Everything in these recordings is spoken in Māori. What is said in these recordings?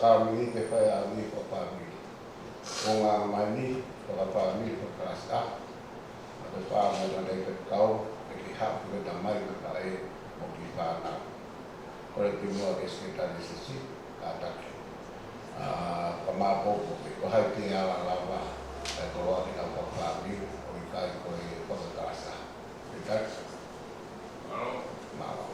family ke whai a mi ko family. O ngā mani, ko ka family ko krasa. A te whāma na te tau, e ki hapu ke ta mai ka ka e o ki whāna. Kore ki mua ke sekretari sisi, ka taki. Ka māpoko ke ko hai ki ala lawa, e ko roa ki ka ko family, o i kai ko e ko ka krasa. Ki taki. Mālo.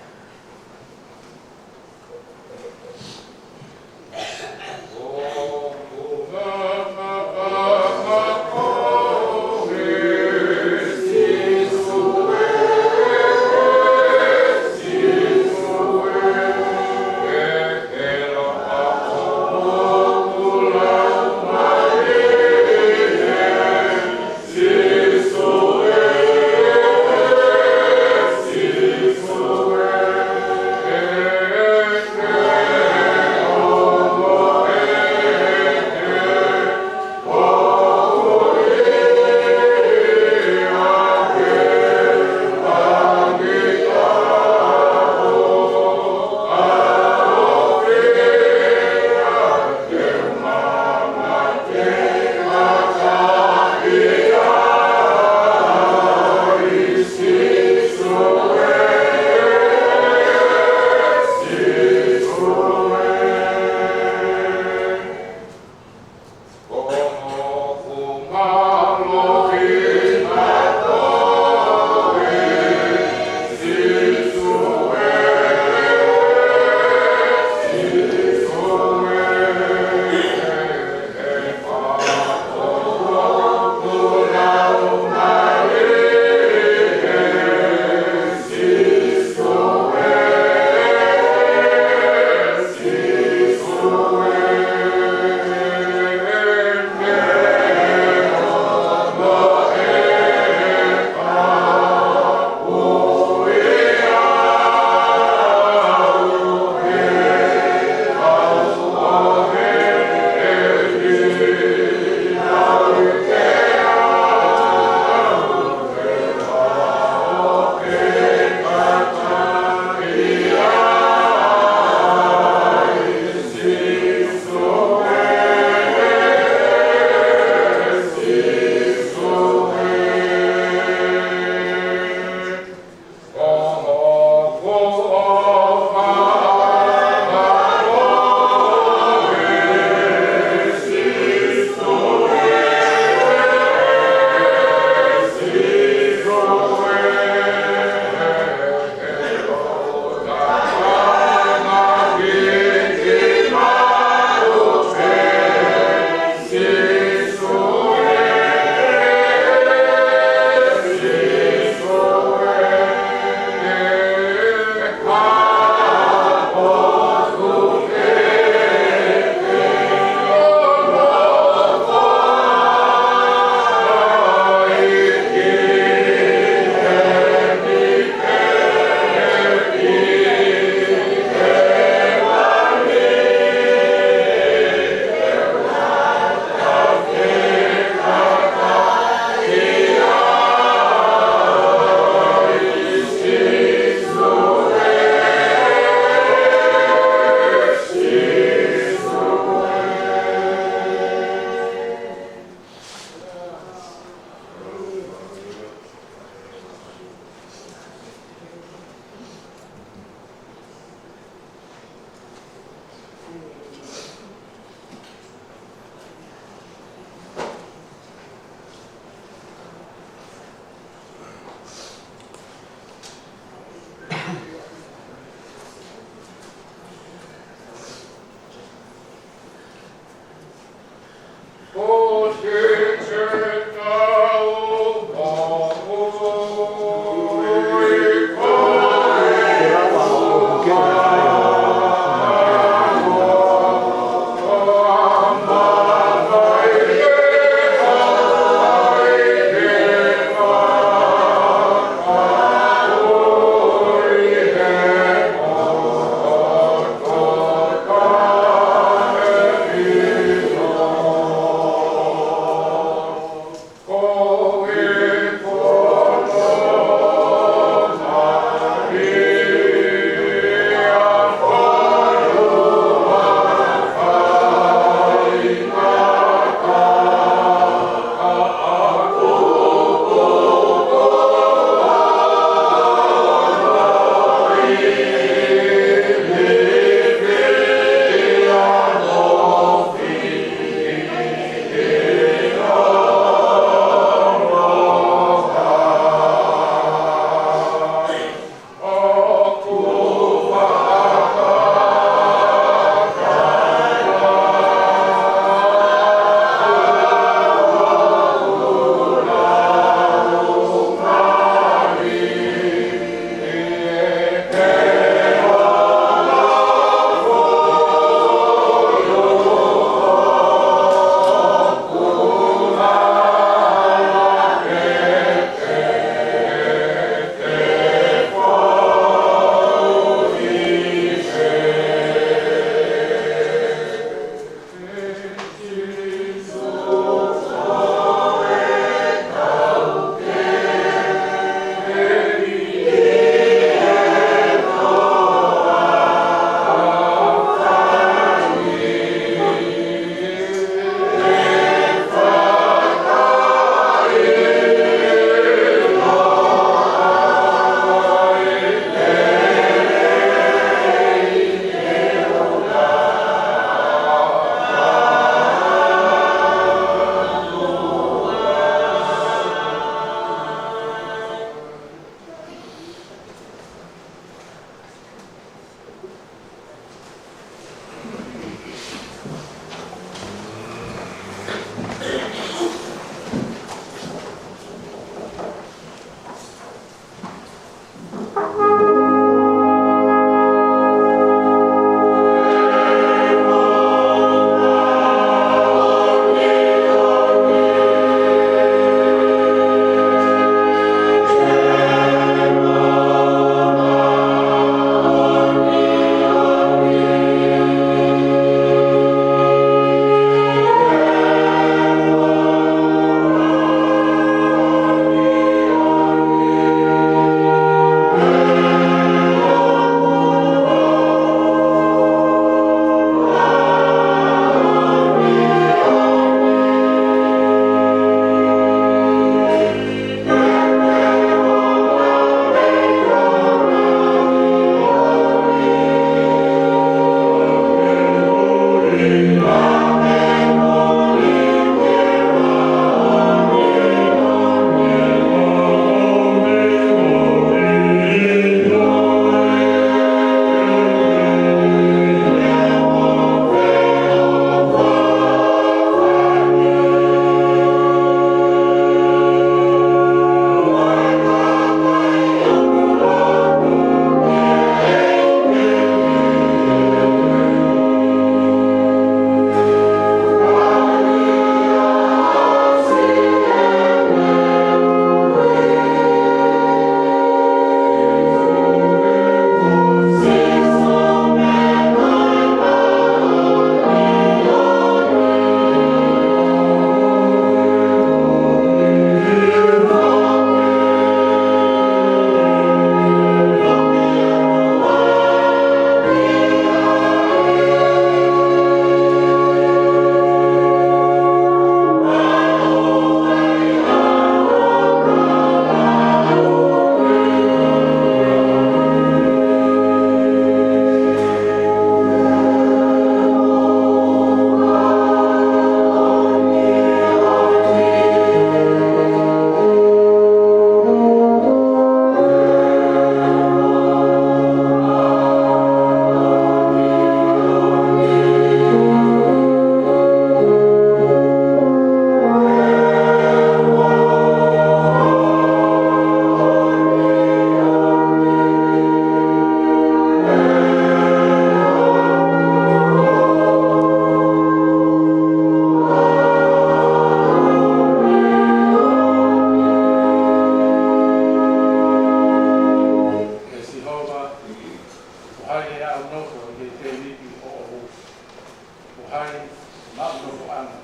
no ko ana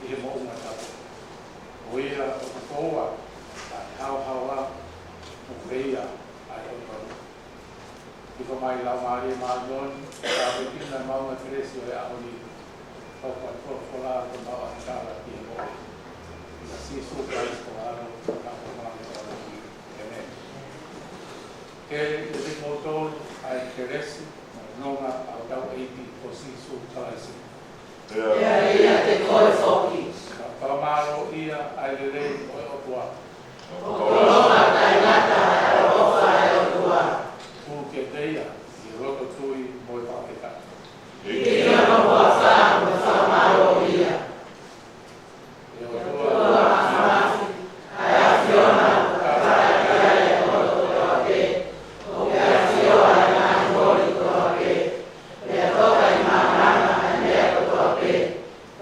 I mo una tapo o ia o koa a hau o veia ai o ko I ko mai la mari ma non ka vekina maunga kresi o a oni o ko la ko ma a kala I mo I si su ka ko ano ka ko ma o ni ke e mo tol ai kresi nonga au tau eiti o si su taisi ia te koe whoki. Pamaro ia ai lere o e otua. O kolonga tai ngata e o whae o tua. Ku ke teia I roto tui mo I whakeka. Ia no mua wha mo whamaro ia. E o Tua tua mafi, ai a whiona ka whae kai e o toa pe. O ke a whiona ngā ngori toa pe. Pea toka I maharanga e mea toa pe.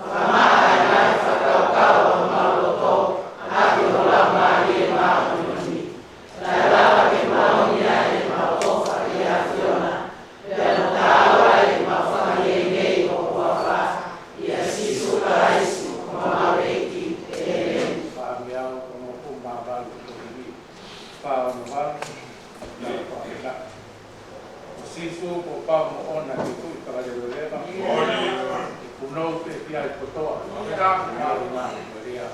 Whamaa e ngai whakaukau o mauloto, aki o la mari e maununi. Lai lava ke mauni ai e mautofa I a whiona. Pea no tāua I mawhani e ngei o kua wha. I a sisu raisi o maureki e remi. whaamiao o mo ku mawaru o iwi. Whao no waru na whakeka. O sisu o pao mo ona ki tui kawarero lewa. I kunou te ki ai kotoa. Maru maru o rea.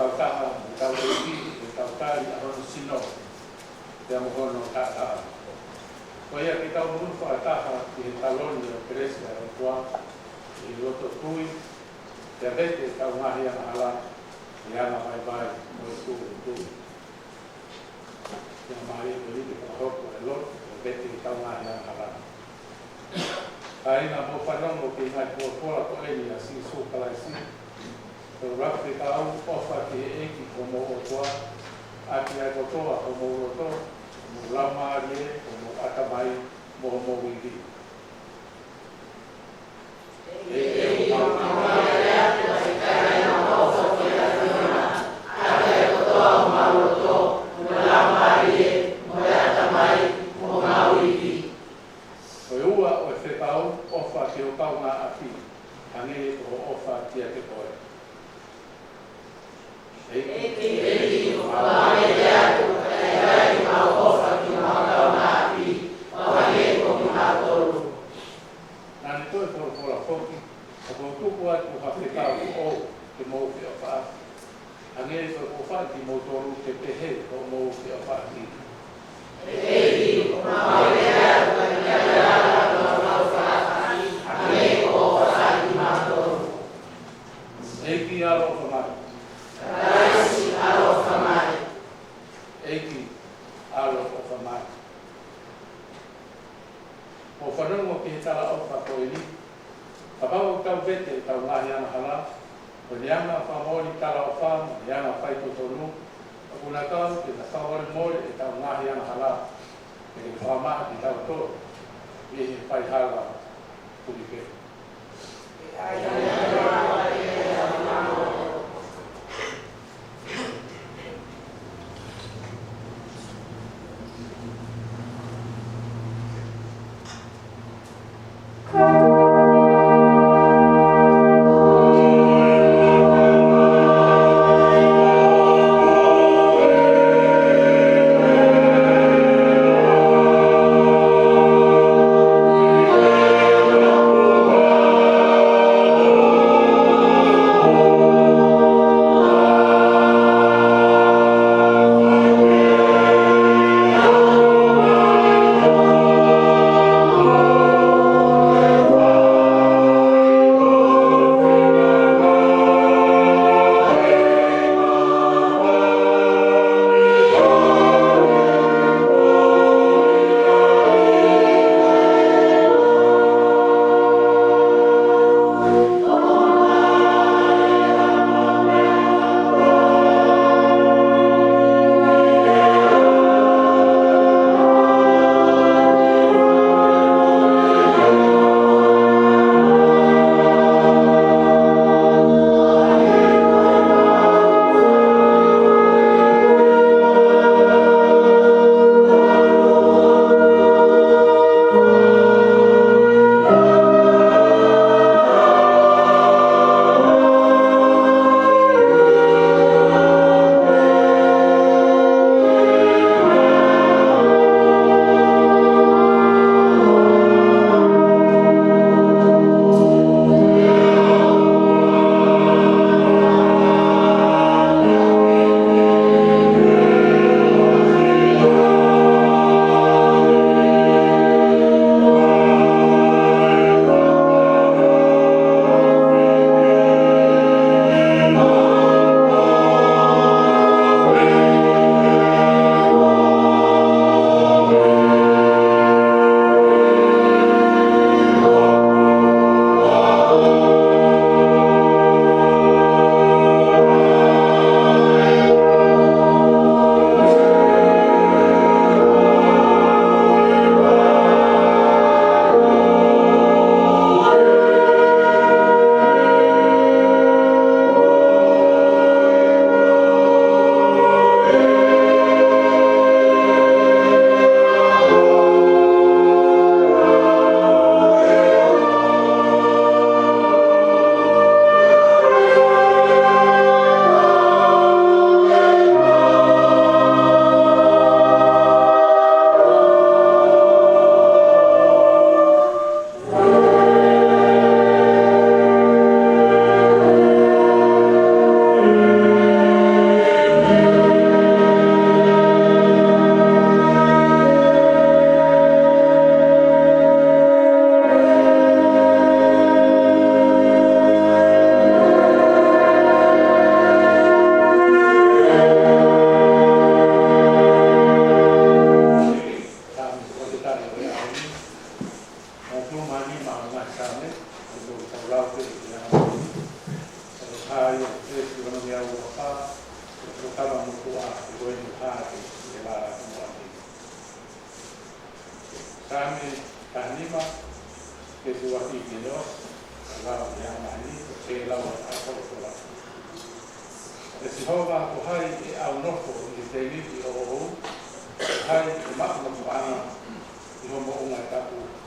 kautaha, e kauteki, e kautari, a hono sino, te amo hono kataha. Koe ia ki tau munu whaataha ki he taloni o Keresia o Tua, i roto tui, te avete tau ngahi ana hala, i ana vai vai, mo e tui. Te mai e lidi ka hoko e loto, te avete tau ngahi ana hala. Kaina mo whanongo ki ngai pua ko eni a si su kalaisi. Te rapi ka au ofa ki he eki ko mo o Tua, aki ai kotoa ko mo roto, mo lama arie, ko mo atamai, mo wiki. Koe ua o e whekau, ofa ki o kau ngā aki, hangi o ofa ki a te koe. Eiki o whaare te atu, e rai mau ofa ki o kau ngā aki, o hangi o ngā toru. Nani toi kora whoki, o kua tuku atu ha whekau o te mou ki o wha. Hangi o wha ki mou toru te pehe o mou ki o wha ki. Eiki o whaare te atu, e rai Eiki alo o whamai. Raisi alo o whamai. Eiki alo o whamai. O whanungo ki he tala o whakoini. Whapau tau vete tau ngahi ana hala. O nianga whamori tala o wham, nianga whaito tonu. O kuna tau ki na whamori mori e tau ngahi ana hala. E ke whamaha ki tau tō. I he whai hala kurike. Oh esse ano me aupa, eu estava no tua, eu vou no hati, e lá no hati. Kami kanima, que se aqui que nós, lá o Yamani, que lá o Apostola. Esse hova o hai ao novo e teve o hai o máximo do ano e vamos uma etapa.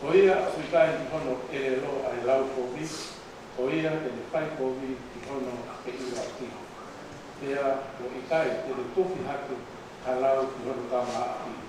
Oia suikai di hono e lo ai lau kovi, oia te le pai kovi di hono e ira ki. Ea o ikai te le tufi hatu halau di hono kama aki.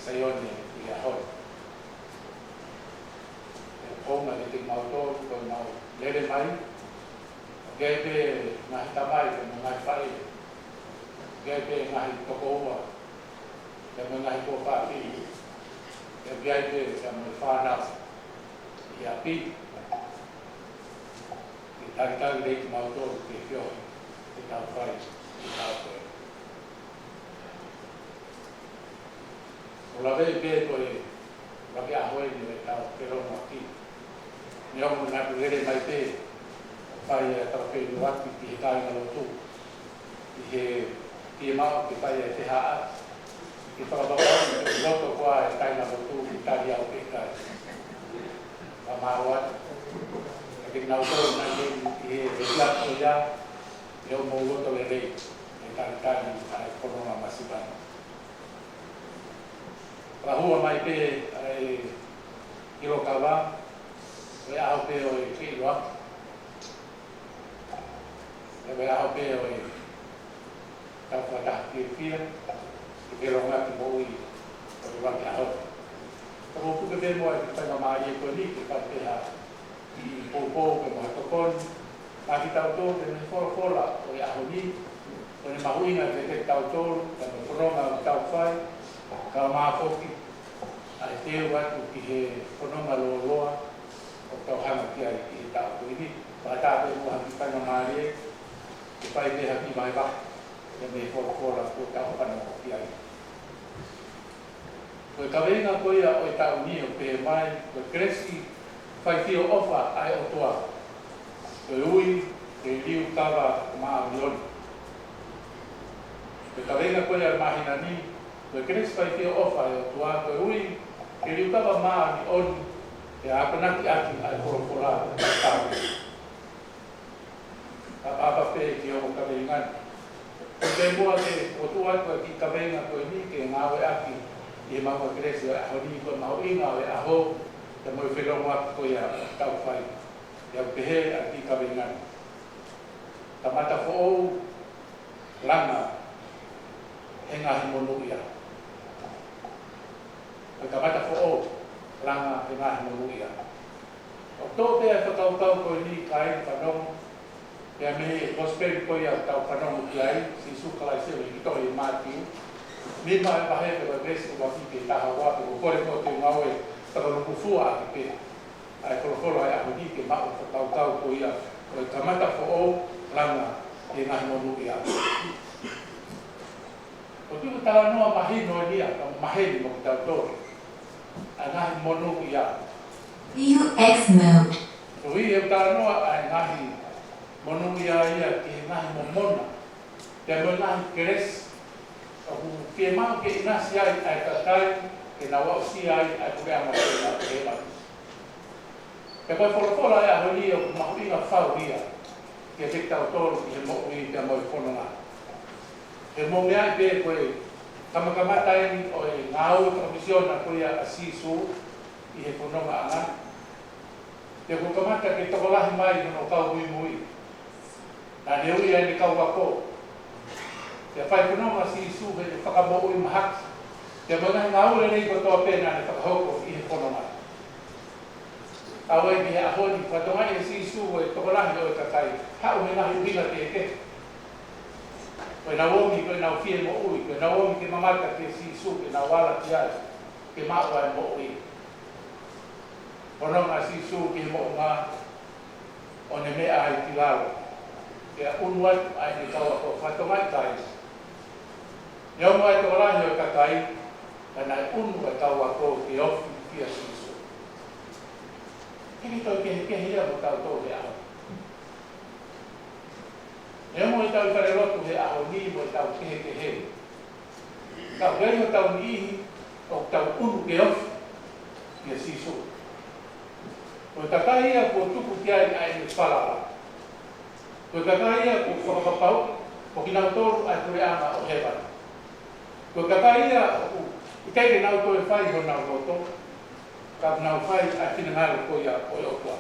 sayone i a hoi. Konga ni te mauto ko mau lele mai. Gebe ngahi tamai ko ngahi whai. Gebe ngahi toko ua. Gebe ngahi ko whapi. Gebe sa mo whanau. I a pi. I taritari rei te mauto ke whioi. Te tau whai. Te tau koe. O la vei be koe. Wake a hoi ni me tau peronga ki. Ni ongo nga pere mai pe, whai e tarawhi nuaki ki he kāinga lotu. I he mao ki whai e te haa. Ki whakapakau ki loto kua e kāinga lotu ki tāri au pe kai. Wa māua. E ki nau tō na ki he lato ia, e o mō loto le rei. E kāri kāni ai korona masibana. Rahua mai pe ai Hirokawa. We au pe o i Kiwa. We au pe o i Tawhata ki Pia. I ke ronga ki mo i o i waki ahau. Tako puke pe moa i whainga maa i e koe ni ki whakpeha i pōpō ke moa tokon. Nā ki tau tō te me whora o i aho ni. O ni mahuinga te te tau tō, ka me whanonga o tau whai. Ka maa whoki. Ai teo atu ki he whanonga loa loa. O tau hanga ki ai ki tau koini. Wa tāpe mua ki whainga mārie. Ki whai me haki mai wak. Ia me whora ko tau whanonga ki ai. Koe kawenga koia o tau ni o pe mai. Koe kresi whai tio ofa ai o toa. Koe ui, te liu kawa maa mioni. Koe kawenga koia mahina ni. Koe kresi whai tio ofa ai o toa. Koe ui, te liu kawa maa mioni. E apanaki aki ai korokora tau. A papa pe ki o kawengan. O te mua te o tu atu ki kawenga koe ni ke ngawe aki i maua kresi o aho ni koe mau inga o e aho te moi whelongo aki koe a tau whai. Te au pehe a ki kawengan. Ta mata who'ou langa he ngahi monu ia. Ta mata who'ou langa te ngahi monu ia. O tō pēr whakaukau koe ni kai whanong, pēr mehe prosperi koe au tau whanong ki ai, si sukalai sewe ki toi i mātiu. Mima e pahe pe koe gresi ko waki ke taha wape, ko kore ko te ngaue whakaruku fua aki pe. Ai korokoro ai aho ni ke mao whakaukau koe ia, koe kamata who'ou langa te ngahi monu ia. O tuku tawa noa mahino ia, ka maheni mo ki tau tōre. A ngahi monu ia. UX mode. So i e utanoa ai ngahi monu ia ki ngahi momona. Te mo ngahi keres. O ke mau ke inasi ai katai, ke na wau si ai kure ama ke na kema. Ke koe whorofora ai aho ni o mahuinga whau ia. Ke te tau tōru ki he mo ui te mo i whanonga. He mo mea i pe koe kamakamata ni o e ngāu komisiona koe a sisu i he whanonga anga. Te kukamata ke tokolahi mai no kau mui mui. Nā ne ui ai ne kau wako. Te whai whanonga sisu he te whakamo ui mahaki. Te mga ngāu le rei kotoa pēna ne whakahoko i he whanonga. Au e mi he ahoni, whatonga e sisu o e tokolahi o e kakai. Hau me ngahi uhinga te eke. Koe na womi, koe na whie mo ui, koe na womi ke mamata ke sisu, ke na wala ki ai, ke maua e mo ui. Whanonga sisu ki he mo ngā, o ne mea ai ki lalo. Ke a unu atu ai ne kaua ko whatonga i kai. Ne omo ai tokolahi o e kakai, ka nai unu e kaua ko ke ofi ki a sisu. Kini toi ke hea mo tau tō he aho. Ne mo i tau kare rotu he aho ni mo i tau ke he. Kau rei o tau ni ihi o tau unu ke ofi ki a sisu. Koe kakai ia ko tuku ki ai ni whalala. Koe kakai ia ko whakapapau, ko ki nau tōru ai kure ama o hewan. Koe kakai ia ko i keike nau tō e whai ho nau roto, ka nau whai ai tina ngāru ko ia o otua.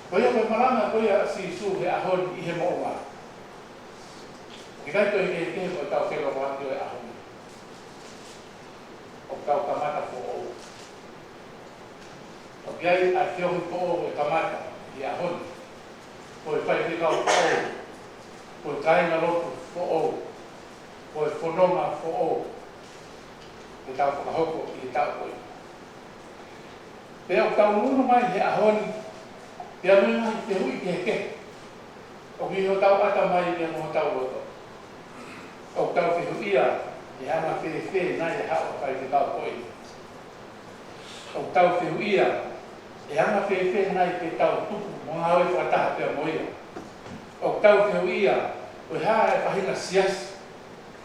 Koe ia koe maranga ko ia sisu he ahoni i he mo'onga. Ki kai toi ke mo tau kero waki o e ahoni. tau kamata po o. O kiai a teo po o e kamata i a hon. O e whai te kau po o. O e kainga loto po o. O e whanonga po o. E tau whakahoko i tau koe. Pea o tau nuna mai he a hon. Pea mea mai te hui te heke. O ki ho tau ata mai i mo tau roto. O tau te huia. E hana whewhe nai e hao whai te kau koe. O tau te huia. E hana whewhe nai te tau tupu. Mga hoi whataha pia moia. O tau te huia. O haa e whahinga sias.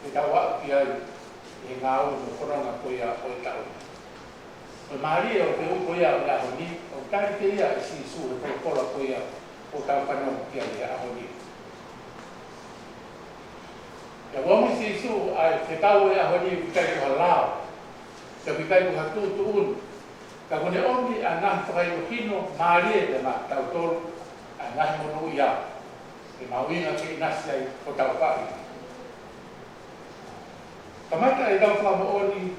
E tau wau ki ai. E ngā ui mo whanonga koe a o tau. O maari o te ui koe a o ngā honi. O tai te ia e si su e kola koe a o tau whanonga ki ai a honi. Ia wami si isu ai te tau e ahoni wikai ku halao. Te wikai ku hatu tuun. Ka kone omi a ngā whakai o hino maari e te mā tau tolu a ngā monu ia. Te mauinga ki nasi ai o tau whai. Kamata e tau whama oni.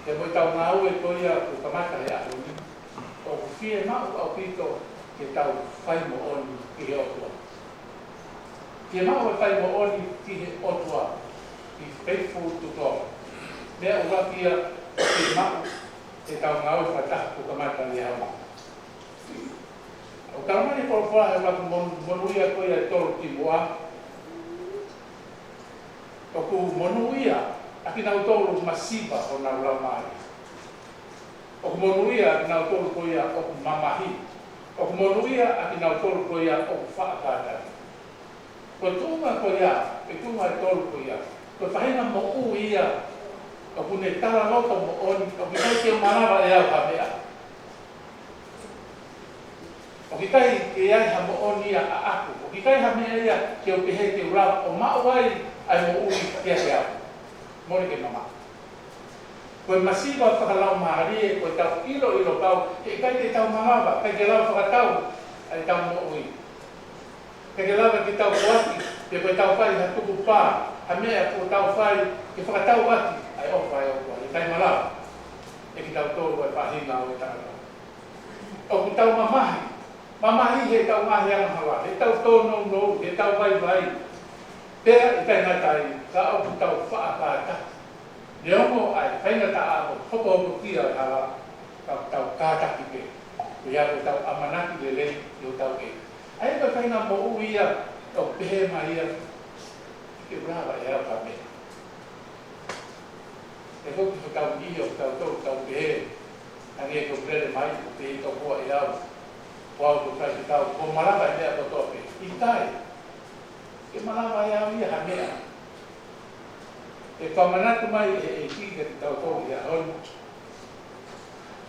Te moi tau ngā ue toia ku kamata e ahoni. O ku fie mau au pito ke tau whai mo oni ki he otua. Ke mau e whai mo oni ki he otua, ki faithful to God. Mea ua kia ke mau e tau ngau e whataha ku kamata ni hau. O karamani porofora he waku monuia koe e tolu ki moa. O ku monuia aki nau tolu masiba o nau lau mai. O ku monuia aki nau tolu koe o ku mamahi. O ku monuia aki nau tolu koe o ku whaakata. Ko tunga ko ia, e tunga e tolu ko ia. Ko whahinga mo u ia, o kune tala loto mo oni, o ki kai ke marawa e au ha mea. O ki kai ke ai ha mo oni ia a aku, o ki kai ha mea ia ke o pehe ke urawa, o mauai ai mo ui kia ke au. Mori ke mama. Ko e masiwa whakalau maharie, ko e tau ilo kau, e kai te tau marawa, kai ke lau whakatau, ai tau mo ui. Kaya lawa ki tau wati, te koe tau whai ha tuku pā, ha mea ko tau whai, ke whakatau wati, ai o whai o whai, kai malawa, e ki tau tōru e whahinga o e tāra. O ku tau mamahi he tau mahi anga hawa, he tau tōnou nou, he tau vai, pera i kai ngatai, ka au ku tau whaakata. Leongo ai, kai ngata ako, hopo hopo kia hawa, ka tau kātaki ke, kuia ko tau amanaki lelei, i o tau ke. Ai ka kainga mo uia o pehe maia ke urawa e au ka mea. E koki ko tau i o tau tau tau pehe ange ko prere mai o pehe tau kua e au wau ko kai tau ko malawa e mea ko tope. I tai ke malawa e au ia ha mea. E whamanatu mai e ki ke tau tau i a honu.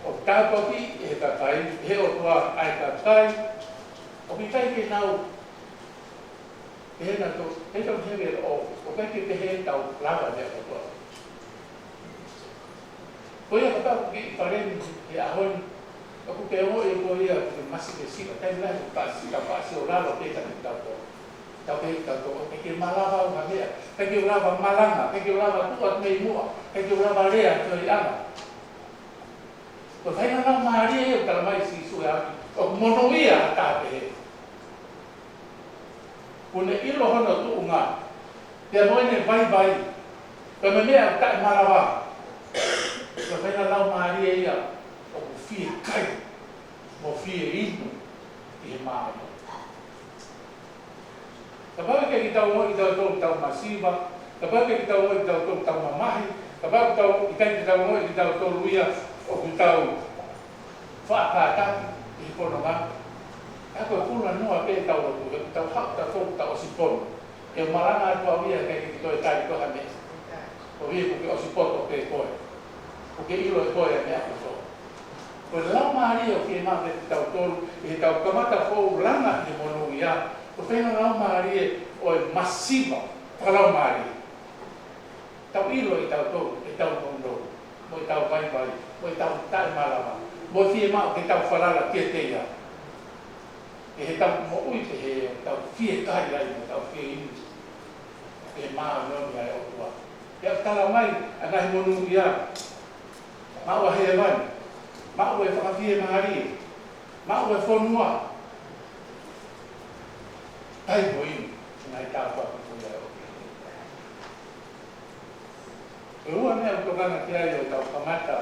O tau koki e ka kai he o tua ai ka kai. O ki kai ke nau, ke he na tō, he tau hewe o kai ke te he tau lawa mea katoa. Ko ia katau ki pareni e ahoni, o ku ke o e ko ia ke masi ke sika, kai lai ko pasi, ka pasi o lawa ke tani tau tō. Tau ke tau tō, kai ke malawa o hamea, kai ke lawa malanga, kai ke lawa tuat mei mua, kai ke lawa rea tō i ana. Ko whainga nau maharia e o talamai si isu e aki, o monoia a tāpehe. Kune ilo hono tuunga, te moine vai, ka me mea kai marawa. Ka whainga lau maharia ia, o ku fie kai, mo fie inu, i he maano. Ka pake ke ki tau mo i tau tōru tau masiva, ka pake ki tau mo i tau tōru tau mamahi, ka pake i kai ki tau mo i tau tōru ia, o ku tau whaakataki, i kono ngā. Ako e pula noa pe tau rotu, e tau hau tau tōru tau osipono. E maranga atu au ia kei ki toi tai toha me. O ia ko ke osipoto pe koe. Ko ke ilo e koe a me ako tō. Ko e lau maari o ke mā te tau tōru, e tau kamata fōu langa i monu ia. Ko whenga lau maari o e masiva, ka lau maari. Tau ilo i tau tōru, e tau mondo, mo i tau vai, mo i tau tai malama. Mo fie mā o ke tau wharala kia te ia. E he tau mo ui te he, tau fie kai rai, tau fie inu. E maa noni ai o tua. E au tala mai, a ngai monu ia, mau he van, mau e whakawhie mahari, mau e whonua. Tai ko inu, ngai tāpua ki kuia o ki. E ua mea utokanga ki ai o tau kamata,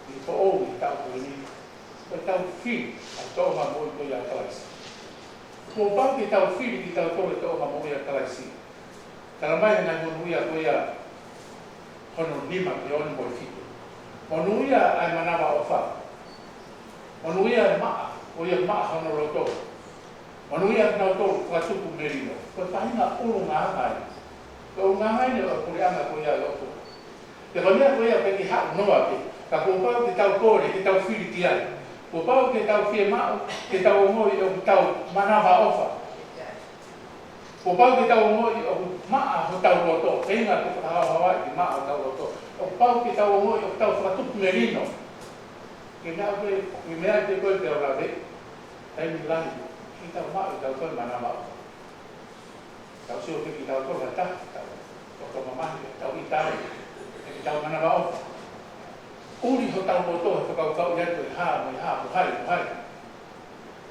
i ko ou i tau kuini, o tau whiri a tō ma moi kuia kalaisi. Ko pau ki tau whiri ki tau tōre tō ma moi a kalaisi. Tara mai ngai monuia kuia hono lima ki onu moi whiri. Monuia ai manawa o wha. Monuia maa, o ia maa hono roto. Monuia nau tō whakatuku merino. Ko tahinga uru ngā ngai. Ko ngā ngai ne o kurianga ko ia loko. Te konia ko ia peki hau noa pe. Ka ko pau ki tau kore, ki tau whiri ki ai. Ko pau ki tau whie mao, ki tau ngoi o tau manawa o wha. Ko pau ki tau ngoi o maa ho tau roto. Keinga ko hawa ki maa ho tau roto. O pau ki tau ngoi o tau whakatuku merino. Ke mea te koe te ora ve. Tai mi langi. Ki tau maa i tau koe manawa o. Tau sio ki tau koe hata. Tau mamahi, tau itari. Ki tau manawa o. Uri ho tau roto he whakaukau i atu i haa, puhai.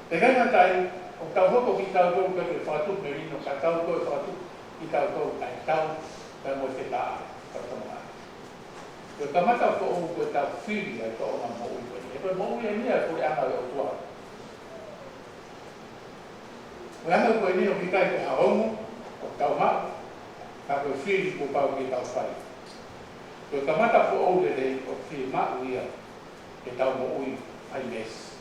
Te kainga tai, o tau hoko ki tau koe koe whakatuku merino. Ka tau koe whakatuku ki tau koe kai tau. Kai mo te taa. Koe kamata ko o koe tau whiri ai ko o ma mo ui koe. E koe mo ui e nia koe anga o tua. Koe anga koe nia o ki kai koe haongo, o tau maa, ka koe whiri ko pau ki tau whai. Koe kamata ko o le o whiri maa uia, ke tau mo ui ai mes.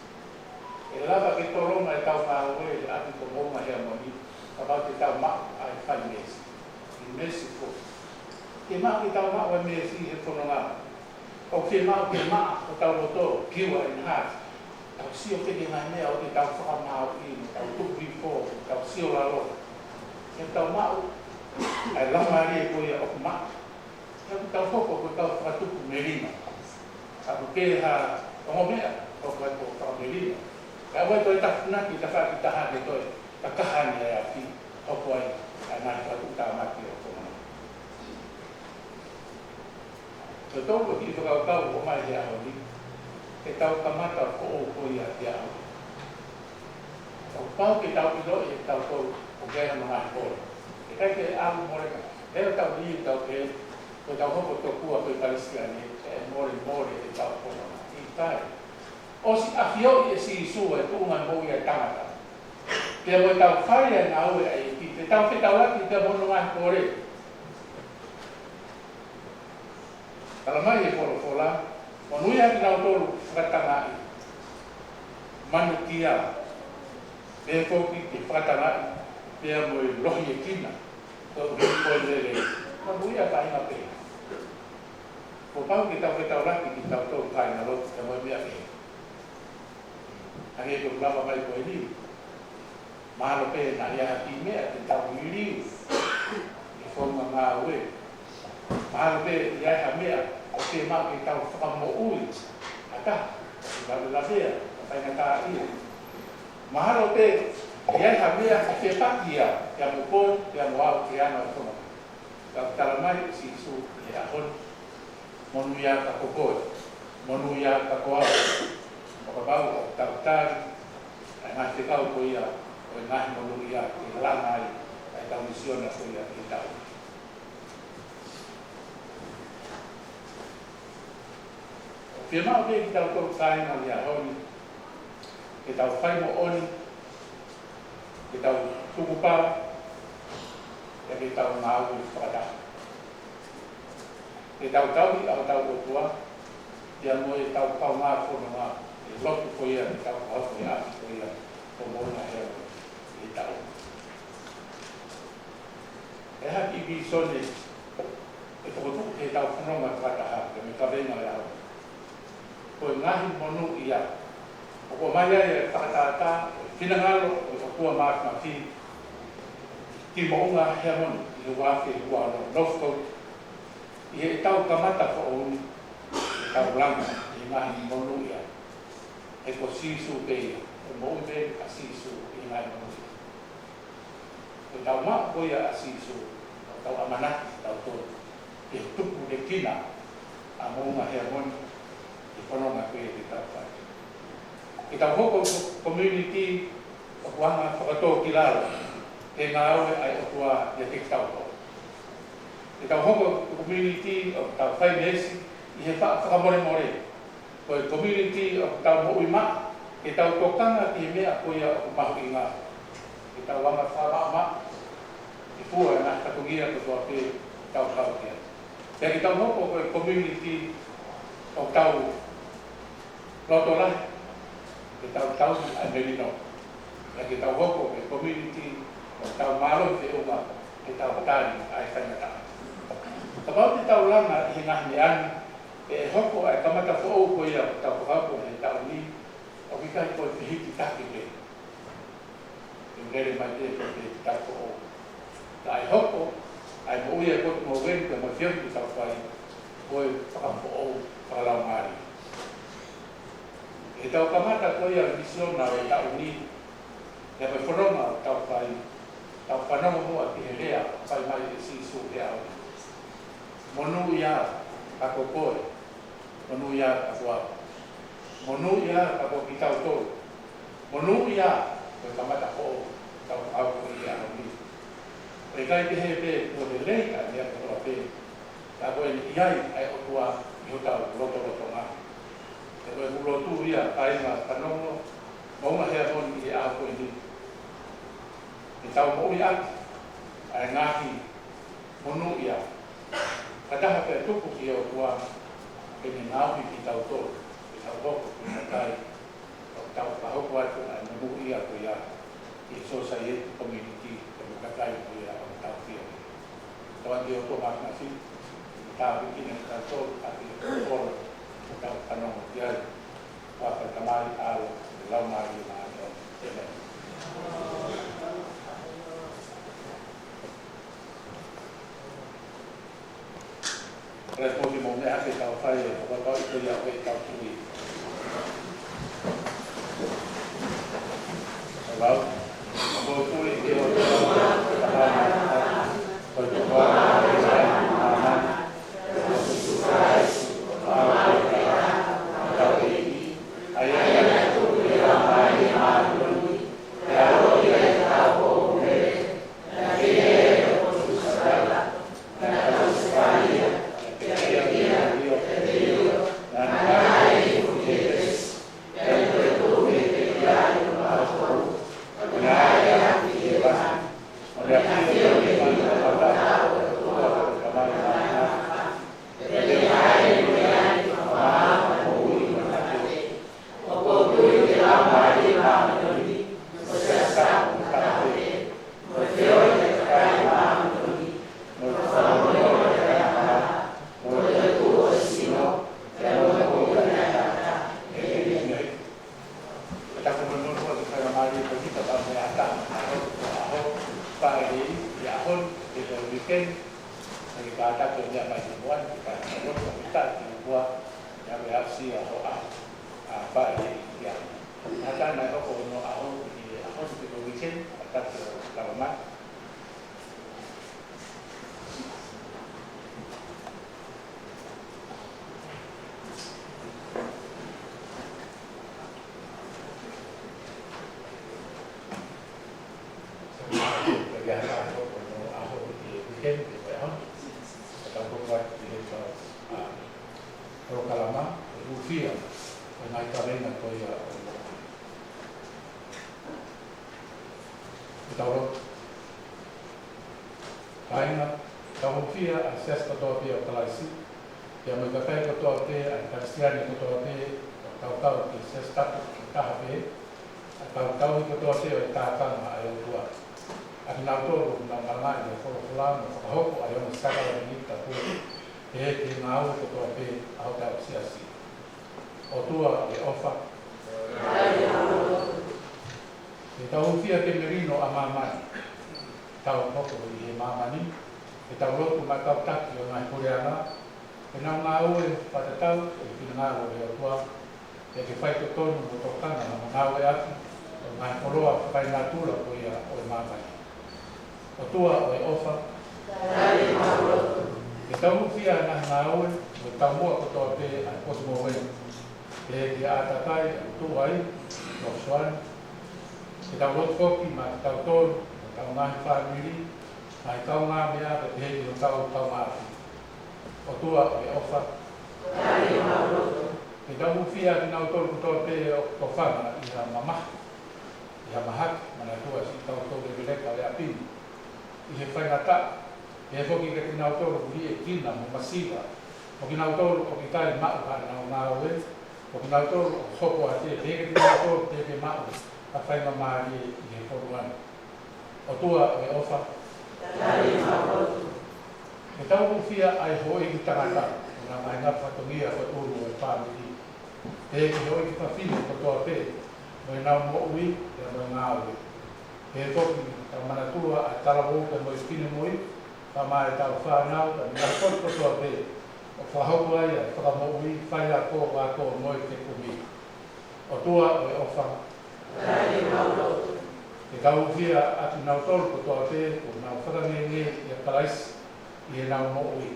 E lava ke toronga e tau maa ue le ati ko monga hea moni, ka pau ke tau maa ai whai mes. I mesi ko. Ke maa ki tau maa wai mea si he whono ngā. O ke maa o tau roto, kiwa in half. Tau sio ke ngai mea o te tau whakamau i, tau tupi fō, tau sio lalo. Ke tau maa ai lamari e koe o maa. Ke tau hoko ko tau whakatuku merina. Ka ke ha ongo mea o koe ko tau merina. Ka wai koe takunaki ta whaki taha ke koe, ta kahani ai a ki, o koe ai nai whakatuku ta maki o koe. Te tōko ki whakaukau o mai hea honi, ke tau kamata ko o koi a hea honi. Tau pau ke tau ilo e tau kou o kēha mga hoi. E kai ke alu moreka, hea tau ni tau ke, ko tau hoko tō kua koe Palestine, e mori e tau kona. I tai. O si awhioi e si isua e tūnga mōi a tangata. Pea mo tau whare a ngā ue a e ki, te tau ke tau laki te mono mai kore. Kala mai e wholofola, o nui haki nau tōru whakatangai. Manu kia, pēr kōki te whakatangai, pēr mo e lohi e kina, tō hei koe lere, ka nui a ka inga pēr. Ko pau ki tau raki ki tau tōru kai na rotu, te moi mea pēr. Hake e kōru lava mai koe liu. Mahalo pēr na rea haki mea, te tau i liu, i whonga ngā ue. Mahalo pe ia ha mea o te mau ki tau whakamo ui. Ata, i waru la mea, o whainga tā ia. Mahalo pe ia ha mea o te pakia, kia mo pōn, kia mo au, kia ana o tona. Ka tala mai si su e ahon, monu ia ka kokoe, monu ia ka koau. O ka bau o tau tāri, ai ngā te kau ko ia, o e ngahi monu ia, ki langa ai, ai tau misiona ko ia ki tau. Pia mau ke ki tau tō kāinga li a honi, ke tau whai mo oni, ke tau tukupau, ke tau ngā ui whakatau. Ke tau tauri au tau otua, pia mo e tau pau ngā whono ngā, e lotu ko ia, ke tau hauko ia, ko ia, ko mōna heo, e tau. E haki bi sone, e tokotuku ke tau whanonga whakataha, ke me kawenga e au. Koe ngahi monu ia. O ko mai ai whakatata, whinangalo o ko kua mātma ki mounga hea monu, i le wāwhi kua no Northcote. I he tau kamata ko o uni, e tau langa, i ngahi monu ia. E ko sisu peia, o mou me a sisu i ngahi monu ia. Ko tau maa koia a sisu, o tau amanaki, tau tō. E tupu le kina, a mounga hea monu, whanonga koe te tāpai. I tau hoko community o kuanga whakatō ki lalo, te ngā aue ai o kua ia te taupo. I tau hoko community o tau whai mesi, i he whakamore. Koe community o tau mo uima, e tau tōkanga i he mea koe o mahu i ngā. I tau wanga whamama, i pua e nā takungia ko tua pē tau kautia. Te ki tau hoko koe community o tau loto lai, e tau ai merino. Te ki tau hoko koe community o tau malo te unga, e tau hatani ai whaingataa. Kapau te tau langa i ngahi ani, e hoko ai kamata fōu ko ia tau whakaupo e tau ni, o ki kai koe te hiti taki ke. E ngere mai te tau fōu. Ta ai hoko, ai mo uia kote mo wen koe mo whiau ki tau whai, koe whakafōu whakalau maari. E tau kamata koe ia misiona o tau ni, e mai whanonga o tau whai, tau whanonga mua ki he rea, whai mai e sisu te au. Monu ia kako koe, monu ia kako au. Monu ia kako ki tau tōu. Monu ia koe kamata ho tau au koe ia au ni. E kai te hepe o te leika ni a koe pe, ta koe ni iai ai o tua i ho tau roto ngā. E koe mulotu ia kai ngā whanongo, maunga hea honi i au koe ni. E tau mo ia ai ngāhi monu ia. Kataha pe tuku ki o tua e ni ngāwi ki tau tō, ki tau hoko ki ngā kai, o tau pahoko atu a namu ia ko ia i society community e muka kai ko ia o tau whia. Tau andi o tō mākina si, tau wikine ki tau tō, ati o kōro, o tau whanongo ki ai, waka tamari aro, e lau mari o māri o te mea. Respondi mo me ake tau whai e whakakau i koe au e tau tui. Hello? Mo tui e o te whakakau koe te whakakau e sai māmani. O te sukai, māmani e tau e i. Ai e tui e a mai e mātuni. Te aro i e tau o mere. Na ki e o te sukai. Na tau sukai e. ke atakai tu ai o soan ke tau lot koki ma tau tol tau ngai family mai tau ngā mea ke he o tau mafi o tua e ofa ke tau uwhia ki nau tolu kutoa pe o whanga i ha mamaha i ha mahaki mana tua si tau tolu e vileka le apini i he whaingata e he whoki ke nau tolu kuri e kina mo masiva o ki nau tolu o ki tai mau ka nau ngā oe o ki nau tolu o hoko a te ke nau tolu te ke mau a whainga maari i he koruana o tua e ofa e tau uwhia ai hoi ki tangata o nga mai ngā whatongia o uru o e pāmiri e ki hoi ki whawhine o toa pē mo e nau mo ui e mo ngā ui e toki tau manatua a talawo ke mo i skine moi ka mai tau whanau ka ngā koi ko toa pē o whahau ai a whakamo ui whai a ko wā ko moi te kumi o tua o e ofa e tau uwhia atu nau tolu ko toa pē o nau whakanenge i a kalaisi i e nau mo ui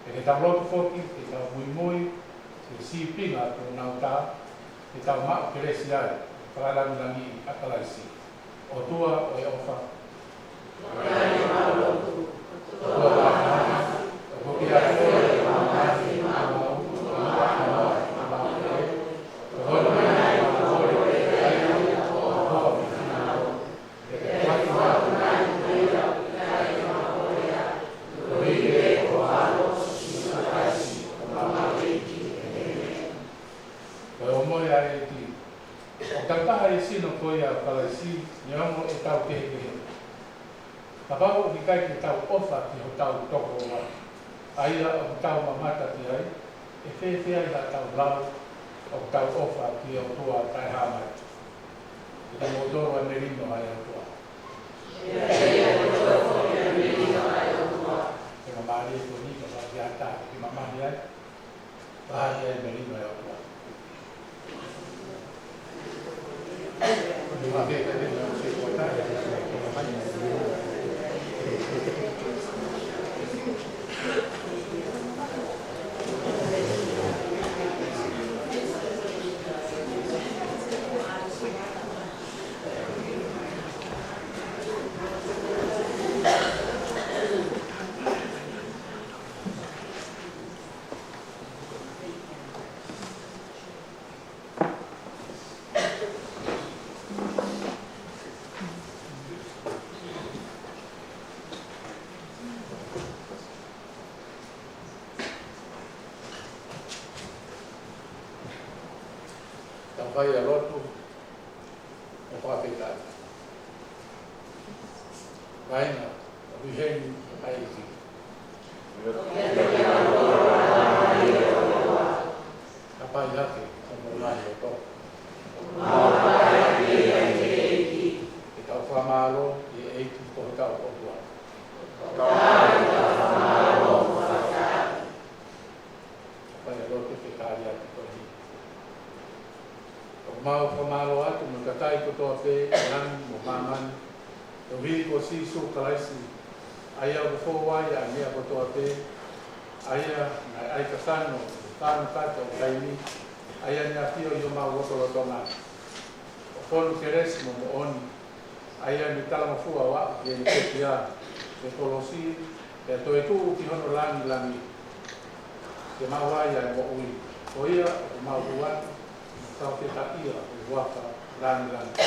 e ke tau lotu whoki e tau mui mui e si pinga ko nau tā e tau mao ke resi ai whakalangi a kalaisi o tua o e ofa tua wāhana o hoki a koe e wāhana i mau o wāhana i mau e o hono mai o hono e ai o hono i mau e ke waki wāhana i mea i mau e o ike o alo i makaisi o mau eiki o moe a e ti o tantaha e sino koe a kalaisi ni amo e tau kehe ka bago ki kai ki tau ofa ki ho tau toko wa aia o tau mamata ki ai e whewhi ai ha tau lau o tau ofa ki o tua tai hamai i te motoro a merino ai o tua e ma maari e toni ka wa ki ata ki mamani ai pahari ai merino ai o tua ma ke te rino se kotai vai a lotu o whawhetai. Vaina, o viheni ai ki. Ka pai hake, o monai o tō. E tau whamalo, e eiki ko tau o tua. Vai a lotu whekari ati tohi. O mau whamalo atu, mo katai ko toa whe, nani mo mamani. O hiri ko sisu kalaisi, aia o fōwai a mea ko toa whe, aia nai aika whano, whano kata o kaini, aia nia pio i o mau rotorotonga. O whonu ke resi mo mo oni, aia ni talamafua wa, e ni ketia, e kolosi, e to e tuu ki hono langi langi, ke mawai a mo ui. O ia, o mau uatu, tau te takia, o waka, langi langi.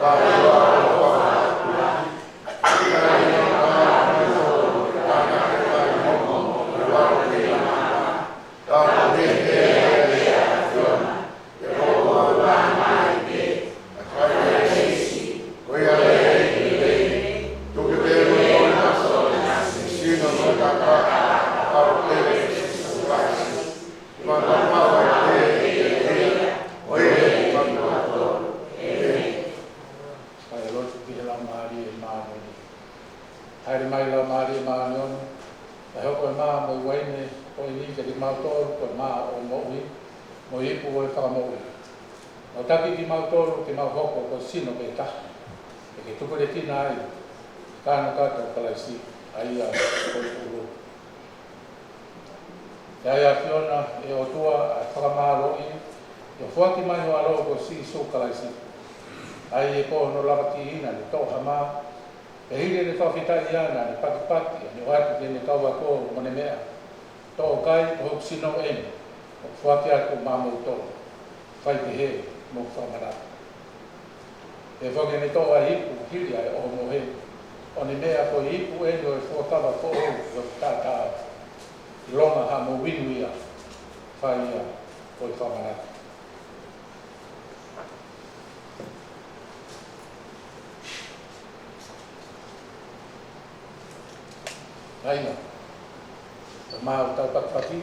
Bye. di maanion e hoko e maa mo waine o i ke di mautoru ko maa o moui mo ipu o e whakamoui. O taki ki mautoru ke mau hoko ko sino pe tahi e ke tupu re tina ai kāna kato kalaisi ai a koi uru. Te ai a Fiona e o tua a whakamaro i e fuaki mai o alo ko si so kalaisi. Ai e ko no lava ki ina le tau hama e hiri le whawhitai ana le paki ne watu ke ne kaua ko mone mea. Tō kai o sino e o fuaki atu mamu tō. Whai te he mo whamara. E whake ne tō a hipu hiri ai o mo he. O ne mea ko hipu e no e fuakawa ko o tātā. Longa ha mo winuia whai ia o i whamara. Aina, o maa o tau pakpaki,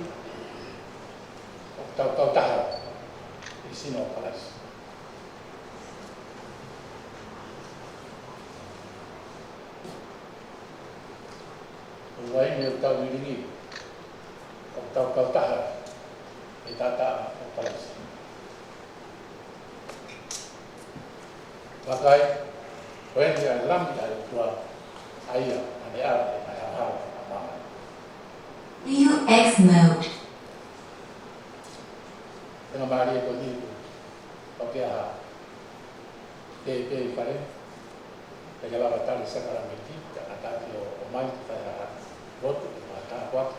o tau taha, i sino o kalasi. O waini o tau wiringi, o tau taha, i tata o kalasi. Wakai, o eni a lamita o tua aia, ane ara, ane ahara. UX mode. Tengah mari ko ni okey ah te pare te kala batal sekala meti kata yo omai ta roto mata kuat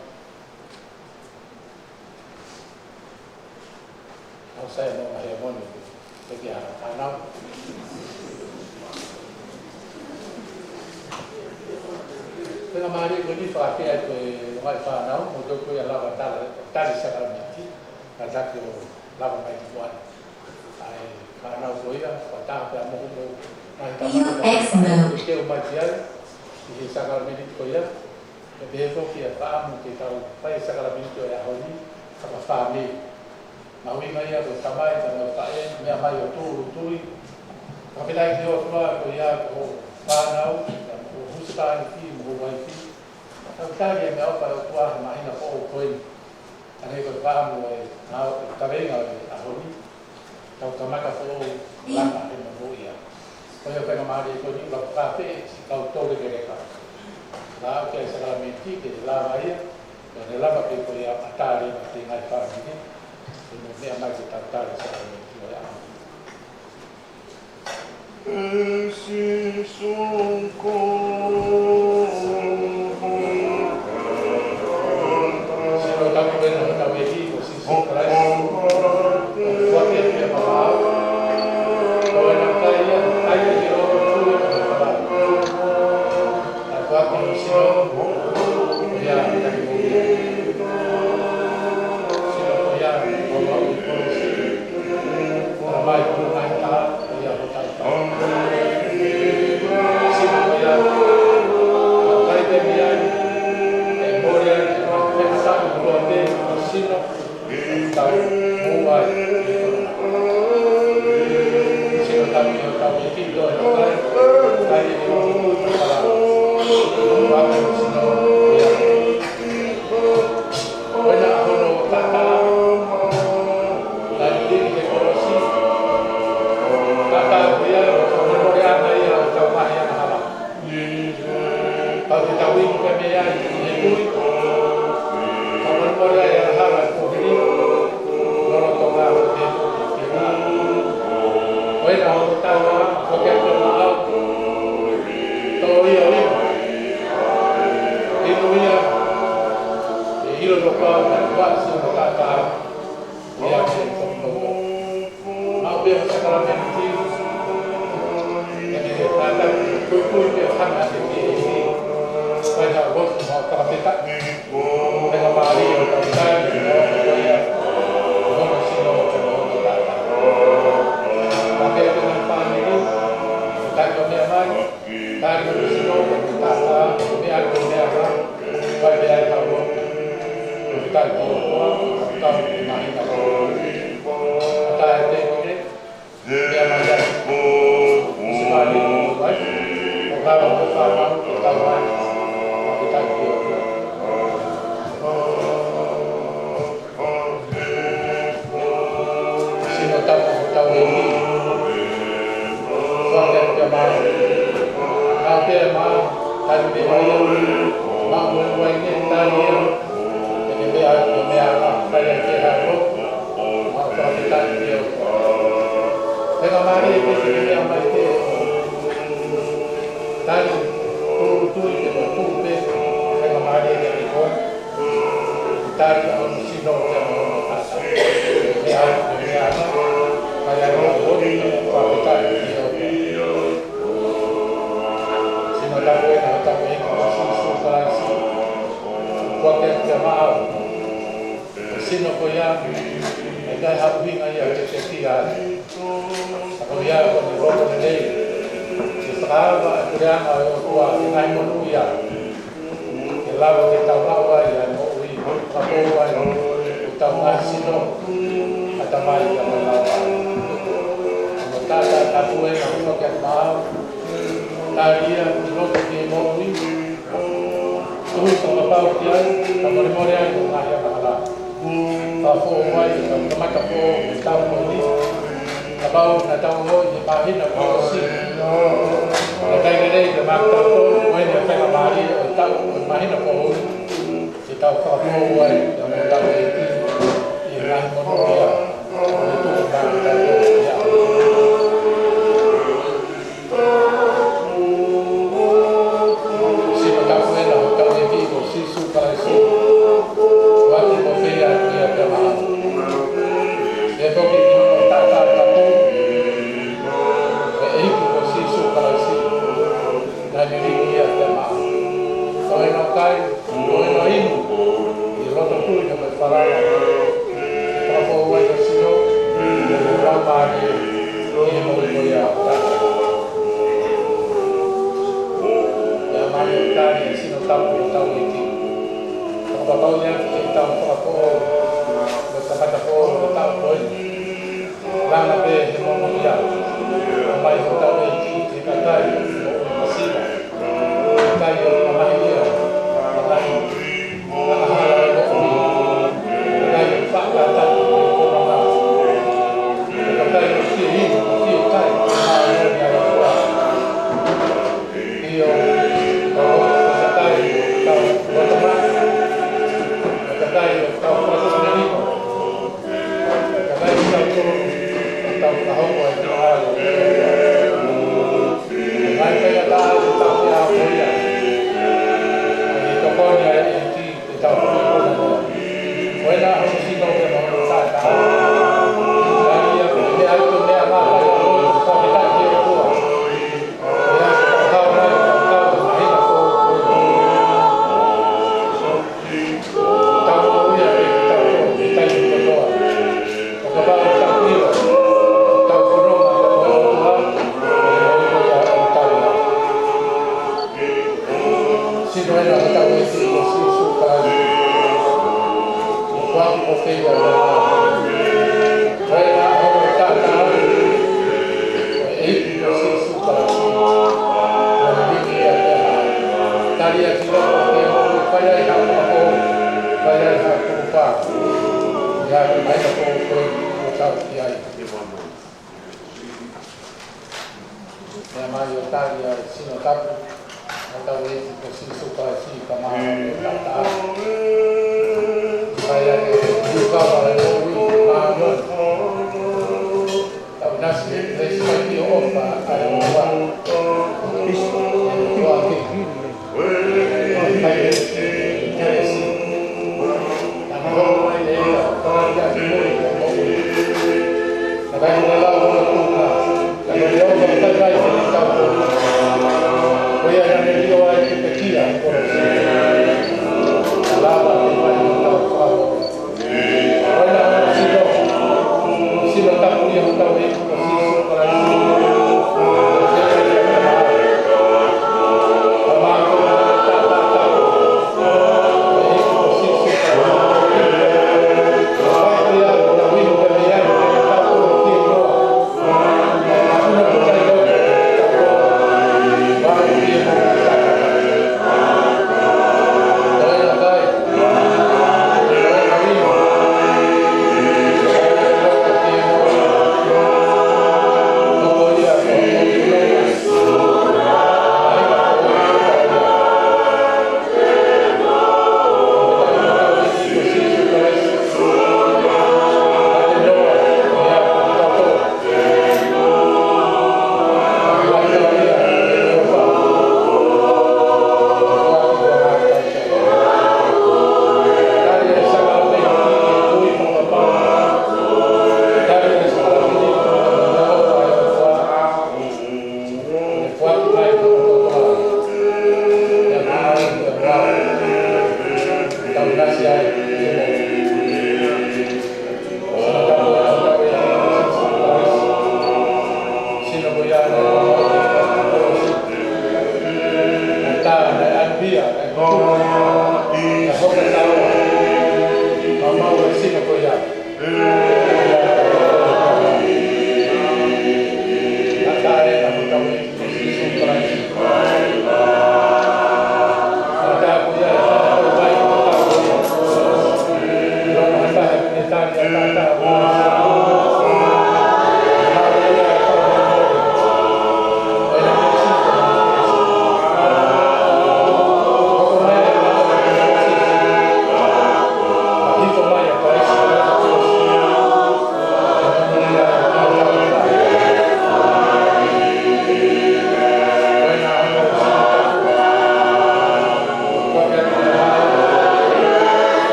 au saya no ai mon te que anau tengah mari ko ni fa ke ai mai fa anau mo to ko ya la batal sekala meti kata yo lava mai kuat ai anau so ya ta pa mo UX mode. que o batia e sekala meti ko ya e bevo que fa mo que tal fai sekala meti ko ya honi ka fa ni ma wi mai ya ko tamai ta no fa e me mai o tu ka pela que o fa ko ya ko fa nau ko husta ni mo wai fi ka ta ya me o pa o tua mai na ko ko ane ko fa mo e na ta venga a honi ta tamaka fo lana e mo ia ko yo pe mari ko ni la pa pe si ka to de que ka la que se la menti que la vai ne la pa pe ko ya atari ma te ngai fa ni no me mai que tratar esa menti ya si son ko Bueno,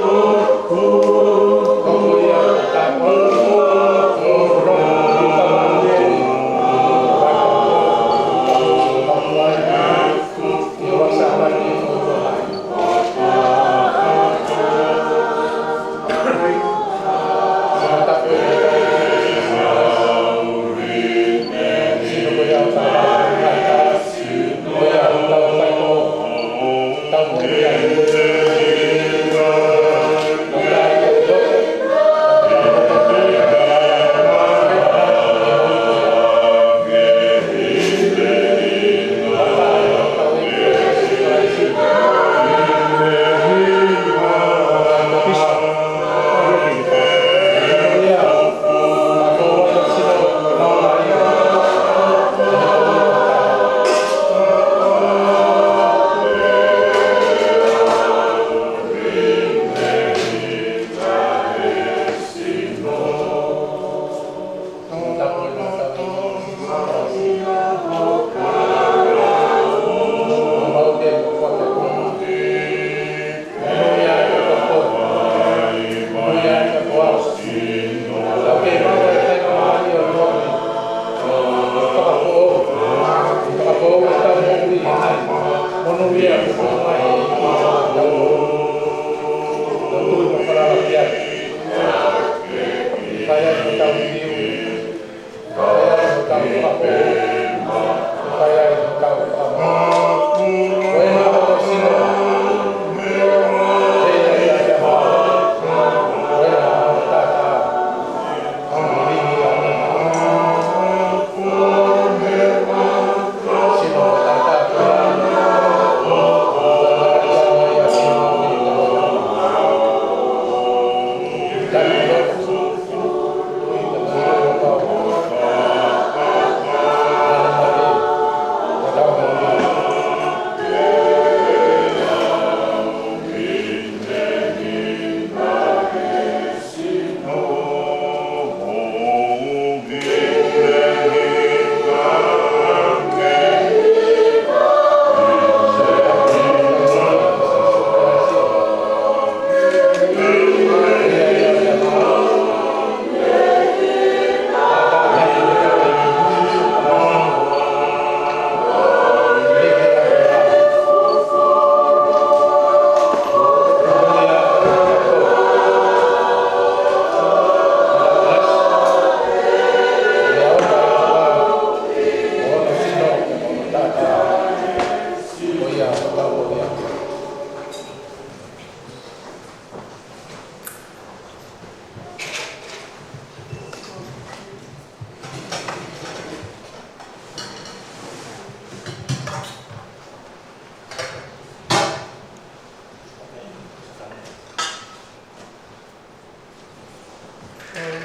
Oh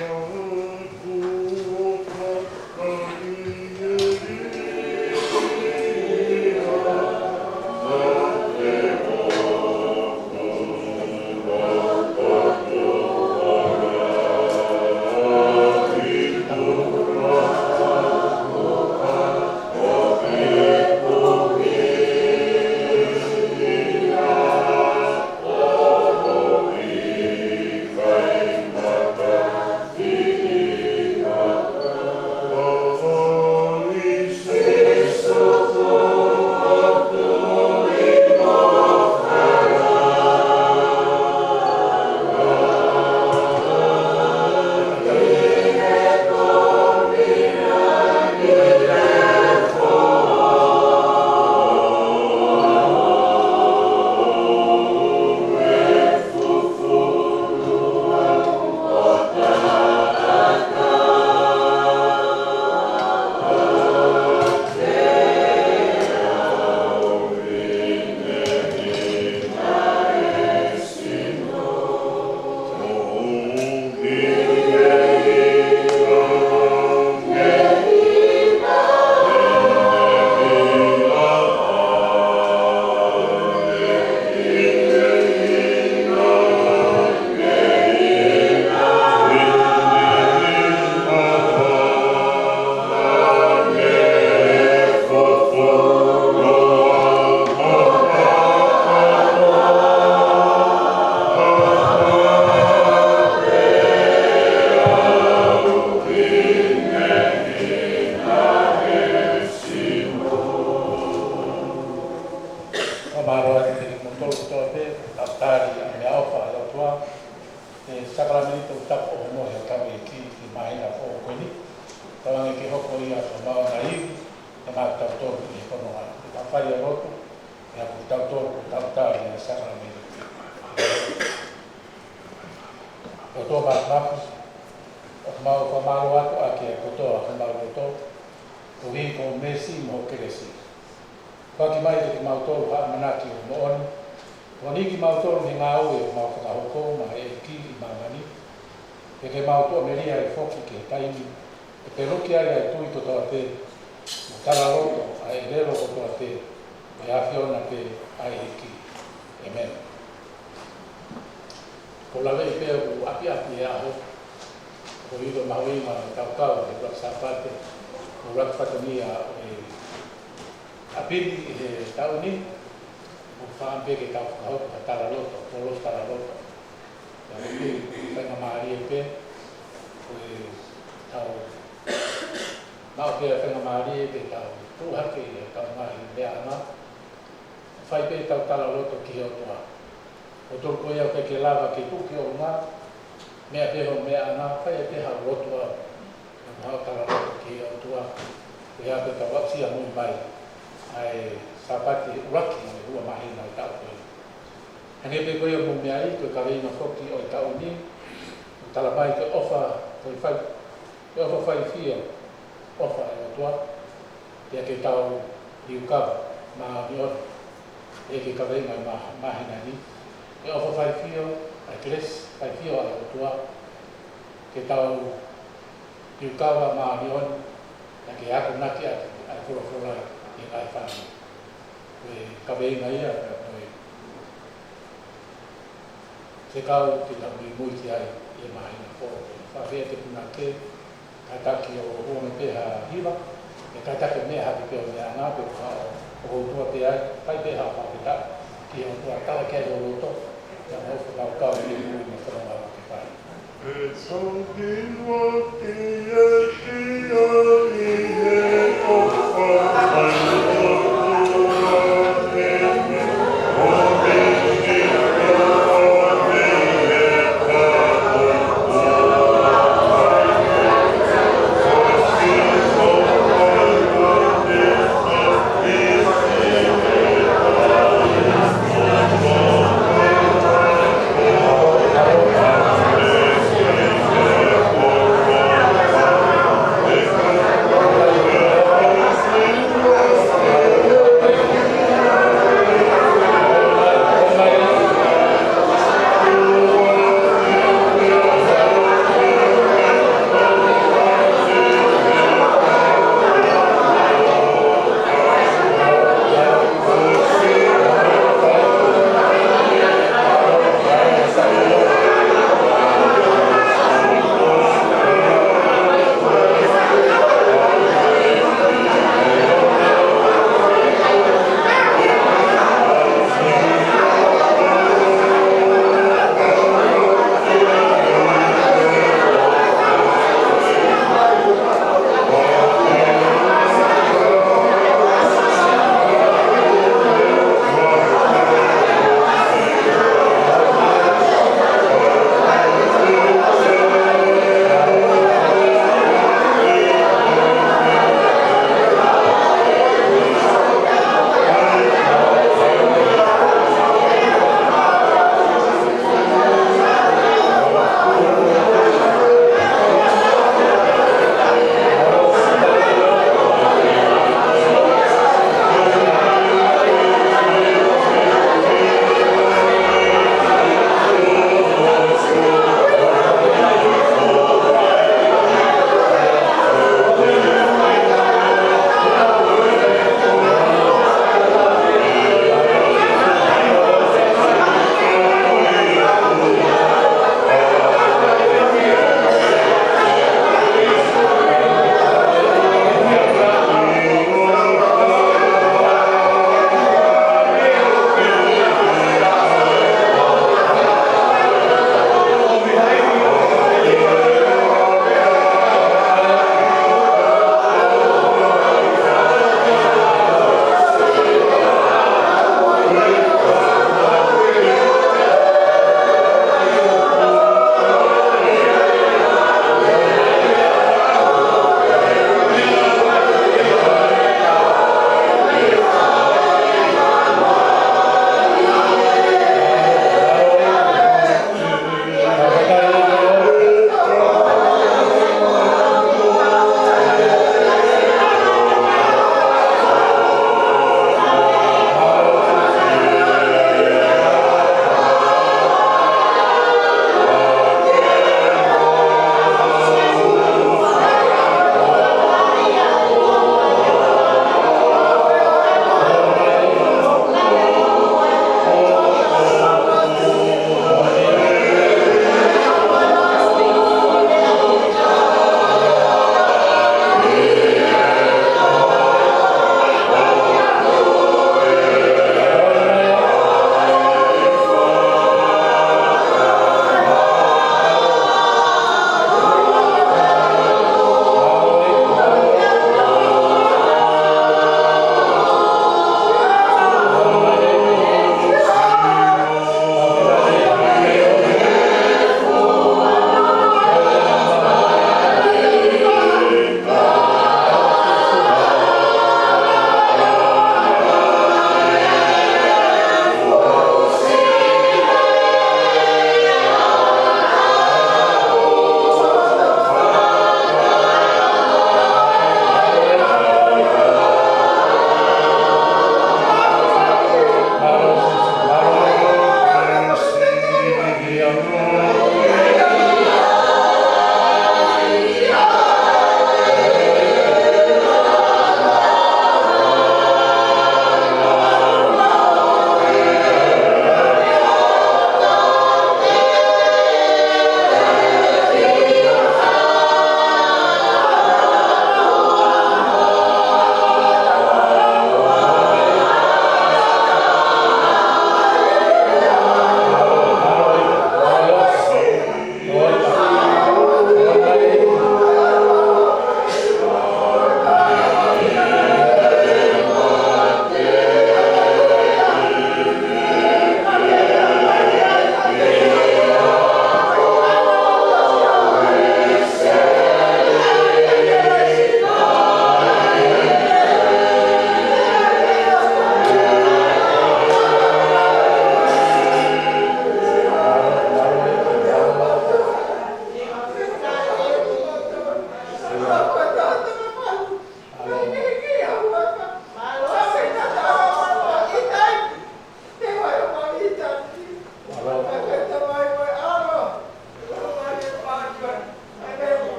Amen.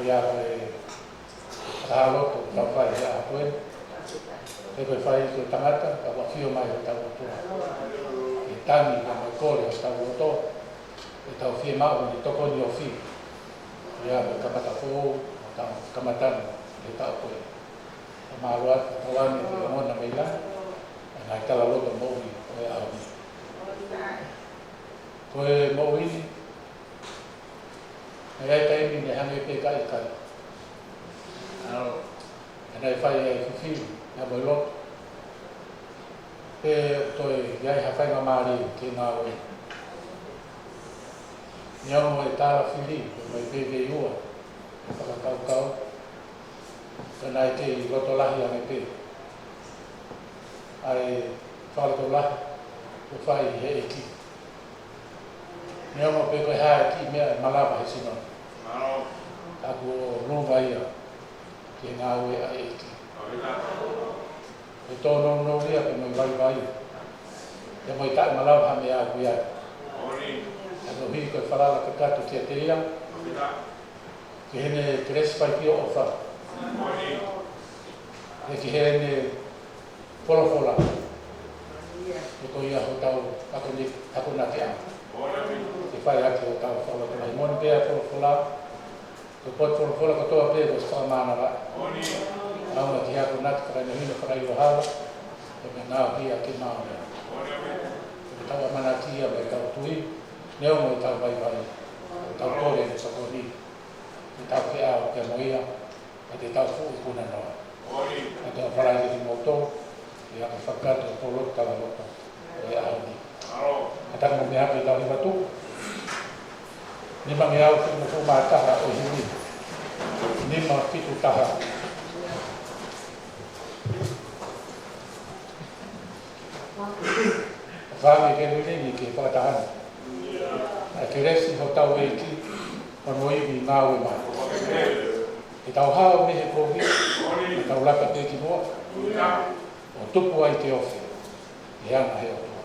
ia koe rahaloto tau whai ia koe. E koe whai koe tangata, ka wawhio mai o tau atua. E tangi ka mai kore o tau atua. E tau whie mau ni toko ni o whi. Ia koe kamata fōu, o tau kamatana, e tau koe. E maroa, tau ane te amona mei la, e ngai tala loto moui o e auni. Koe moui, e ai taimi ne hange pe kai kai. E nei whai e whiwhiu, e moi loto. E toi iai hawhai ngā maari ke ngā oe. Ni au e tāra whiri, e mai pepe ua, e whakakaukau. E nei te i roto lahi ame pe. Ai whalato lahi, o whai he e ki. Ni au pe koe hae ki mea e malama he sino. Aku o runga ia, ke ngā oe a e ki. E tōno no ria pe mai vai vai. E mai tae malau ha mea aku ia. E no hi koe whalala ka katu kia te ia. Ke hene teresi pai pio o wha. E ke hene whola. E ko ia ho tau ako na te ama. Ke whai ake o tau whala ko mai moni pia whola. Ko pot whola katoa pia ko sa mana ra. Aunga ki hako nati whakaina hina whakai o hala, e me ngāo pia ki māo mea. E tau amanatia me tau tui, neo mo i tau vai, e tau kore e sakoni, e tau ke ao ke moia, e te tau fu i kuna noa. E te wharai ki moto, e haka whakato e polo tala loto, e auni. E tanga me hake i tau hiwa tu, nima me au ki mo fu mātaha o hini, nima fitu taha. Whāngi ke ringi ke whakatahana. Ke resi ho tau e ki, pano iwi ngā ue mai. E tau hao mehe kōwi, e tau laka te ki moa, o tupu ai te ofi, e ana he o tua.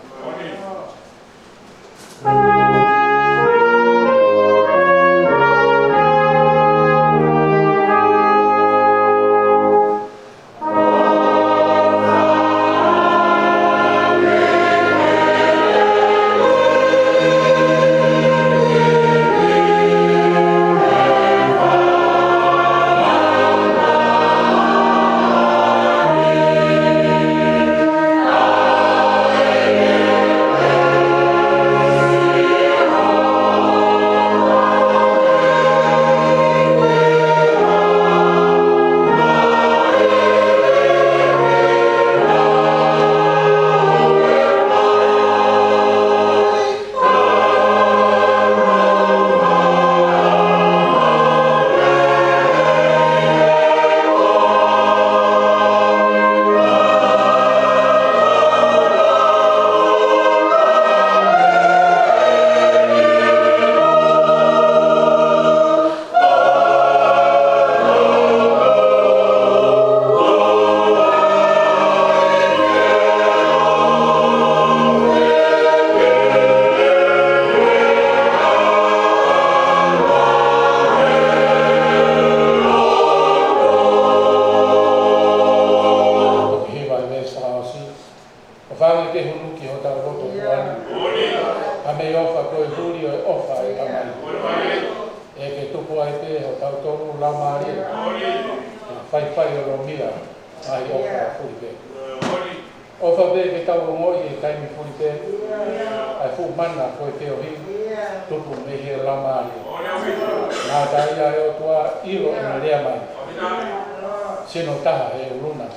Sino taha e uluna,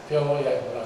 pio mo ia e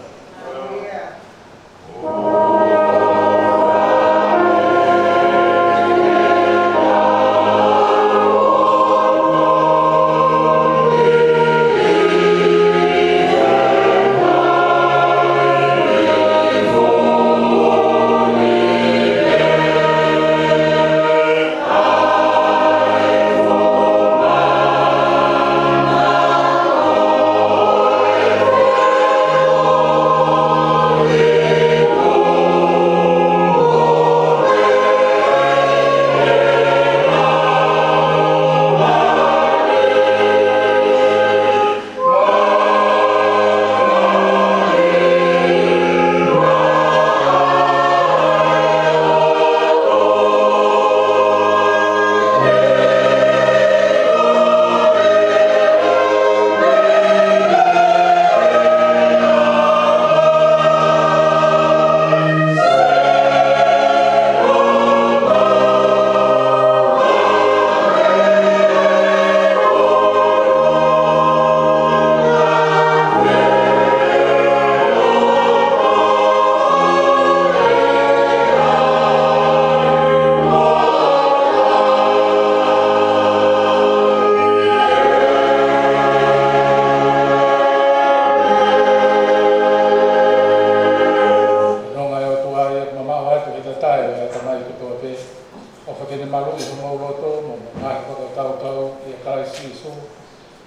ia mama wa tu kita tai ya tamai ku to pe o fa kene malu i mo roto mo ma ko tau e kai si so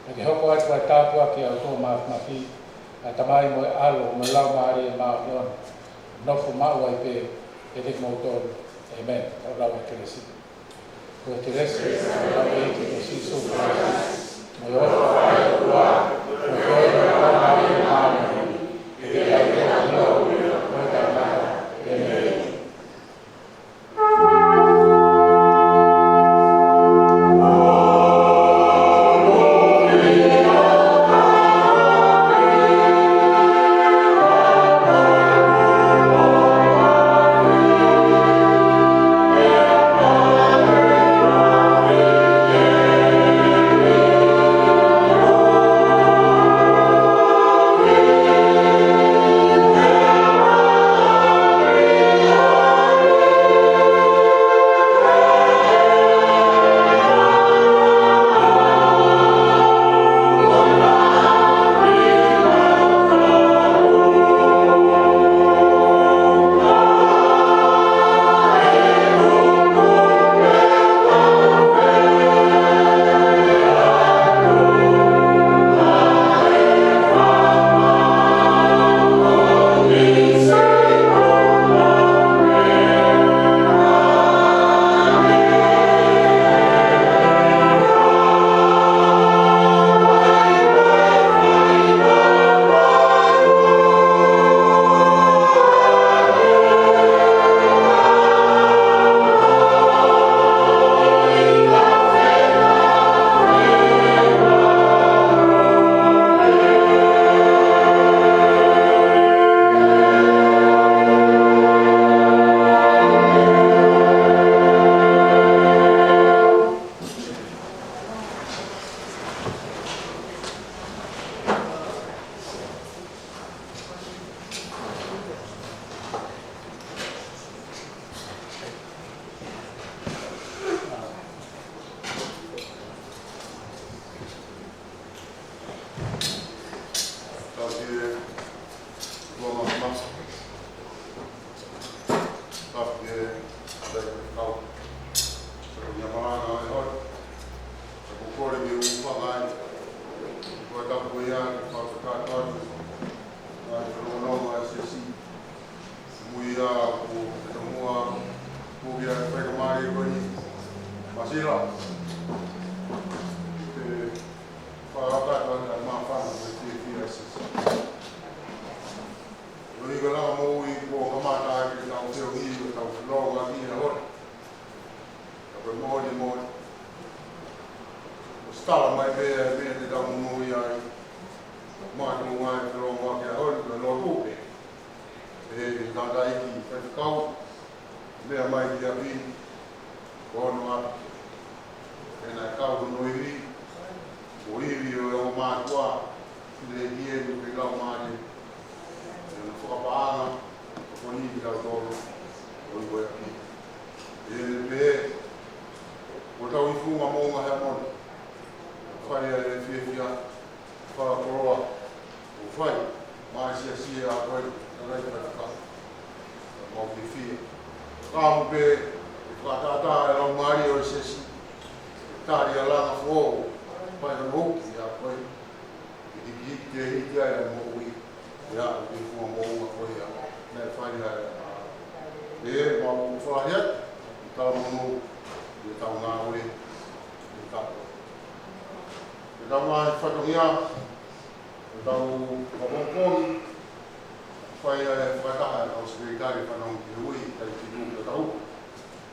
e ke hoko atu ta pu ki auto ma ki tamai mo alo mo la ma ri ma yon no fu ma wa pe e de mo to amen o la wa ke si ko te resi la wa ke si so mo yo wa mo yo ma e de la no amen. Fai, vai dar, os secretários para não, eu ia, para que não, eu